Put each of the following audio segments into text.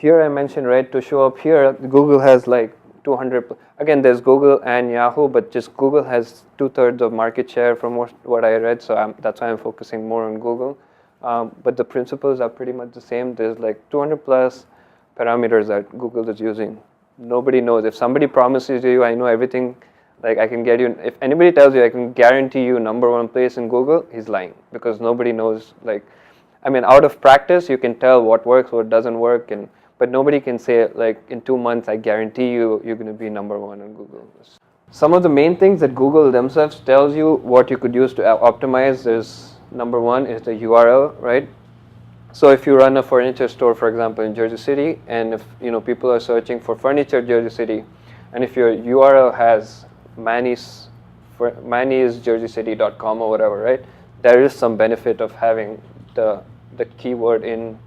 here I mentioned, right, to show up here, Google has like 200, again, there's Google and Yahoo, but just Google has 2/3 of market share from what I read, so that's why I'm focusing more on Google. But the principles are pretty much the same. There's like 200 plus parameters that Google is using. Nobody knows. If somebody promises you, I know everything, like I can get you, if anybody tells you I can guarantee you #1 place in Google, he's lying, because nobody knows, like, I mean, out of practice, you can tell what works, what doesn't work, but nobody can say, like, in 2 months, I guarantee you, you're going to be #1 on Google. Some of the main things that Google themselves tells you what you could use to optimize is, #1 is the URL, right? So if you run a furniture store, for example, in Jersey City, and if people are searching for furniture Jersey City, and if your URL has mannyisjerseycity.com or whatever, right? There is some benefit of having the keyword in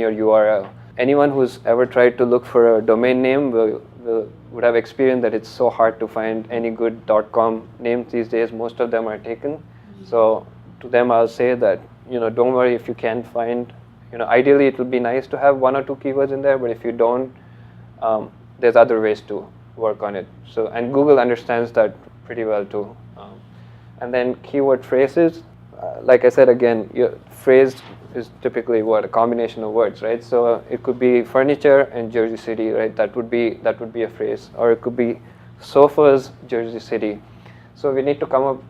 your URL. Anyone who's ever tried to look for a domain name would have experienced that it's so hard to find any good .com names these days. Most of them are taken. So to them, I'll say that don't worry if you can't find. Ideally, it would be nice to have 1 or 2 keywords in there, but if you don't, there's other ways to work on it. So, and Google understands that pretty well too. And then keyword phrases, like I said again, your phrase is typically a combination of words, right? So it could be furniture and Jersey City, right? That would be a phrase, or it could be sofas Jersey City. So you need to come up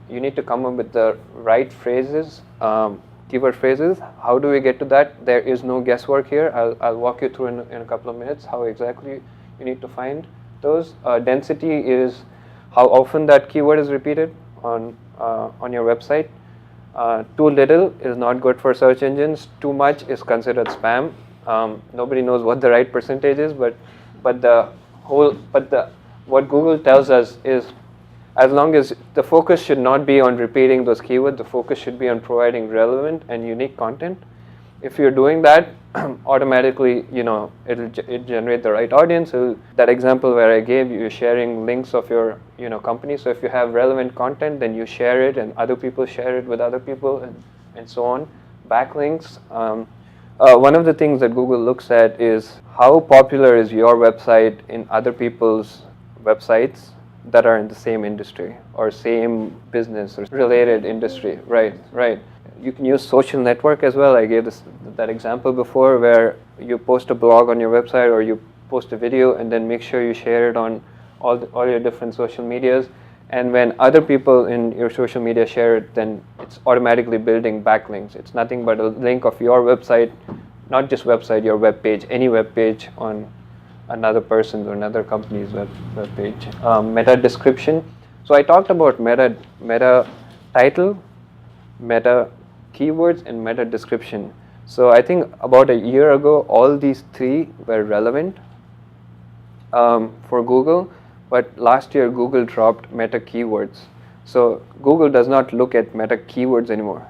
with the right phrases, keyword phrases. How do we get to that? There is no guesswork here. I'll walk you through in a couple of minutes how exactly you need to find those. Density is how often that keyword is repeated on your website. Too little is not good for search engines. Too much is considered spam. Nobody knows what the right percentage is, but what Google tells us is, as long as the focus should not be on repeating those keywords, the focus should be on providing relevant and unique content. If you're doing that, automatically, it'll generate the right audience. So that example where I gave you, you're sharing links of your, company. So if you have relevant content, then you share it, and other people share it with other people, and so on. Backlinks. One of the things that Google looks at is how popular is your website in other people's websites that are in the same industry or same business or related industry. Right. You can use social network as well. I gave that example before, where you post a blog on your website or you post a video, and then make sure you share it on all your different social medias. And when other people in your social media share it, then it's automatically building backlinks. It's nothing but a link of your website, not just website, your web page, any web page on another person's or another company's web page. Meta description. So I talked about meta title, meta keywords, and meta description. So I think about a year ago, all these 3 were relevant for Google, but last year Google dropped meta keywords. So Google does not look at meta keywords anymore.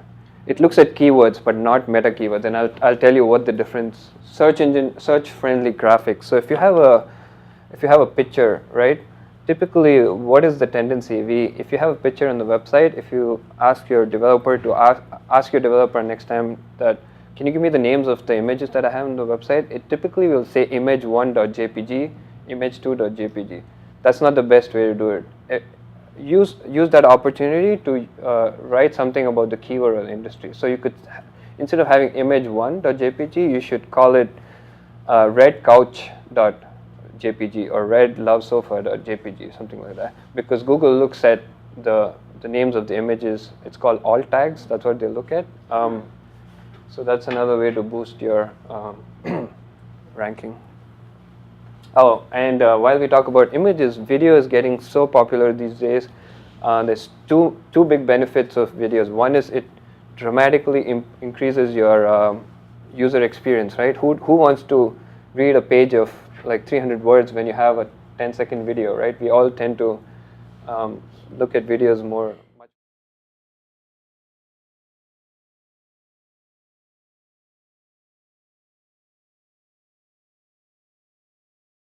It looks at keywords, but not meta keywords. And I'll tell you what the difference. Search friendly graphics. So if you have a picture, right? Typically, what is the tendency? If you have a picture on the website, if you ask your developer to ask your developer next time that, can you give me the names of the images that I have on the website? It typically will say image1.jpg, image2.jpg. That's not the best way to do it. Use that opportunity to write something about the keyword or the industry. So you could, instead of having image1.jpg, you should call it redcouch.jpg or redlovesofa.jpg, something like that. Because Google looks at the names of the images. It's called alt tags. That's what they look at. So that's another way to boost your ranking. Oh, and while we talk about images, video is getting so popular these days. There's two big benefits of videos. One is it dramatically increases your user experience, right? Who wants to read a page of like 300 words when you have a 10-second video, right? We all tend to look at videos more